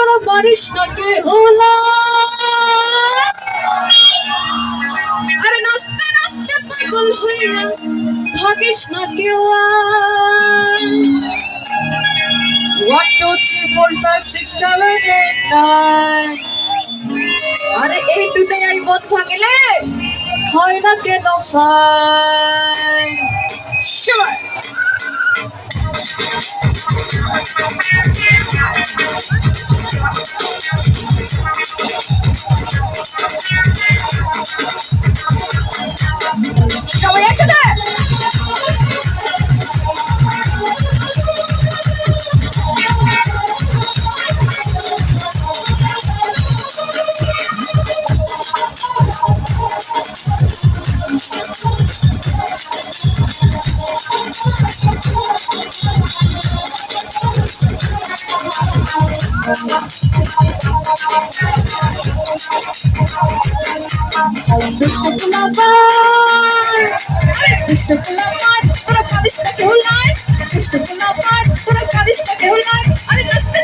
তোরা পারিস না কে হলা আরে নাচতে নাচতে পাগল হইয়া ভাগিস না কেউ 1 2 3 4 5 6 7 8 9 আরে এই দুটাই আই মন ভাঙিলে হয় না কেন ফাইন সবাই সবাই একসাথে দুষ্ট পোলাপান তোরা পারিস না কেউ নাই দুষ্ট পোলাপান তোরা পারিস না কেউ নাই আরে নাচতে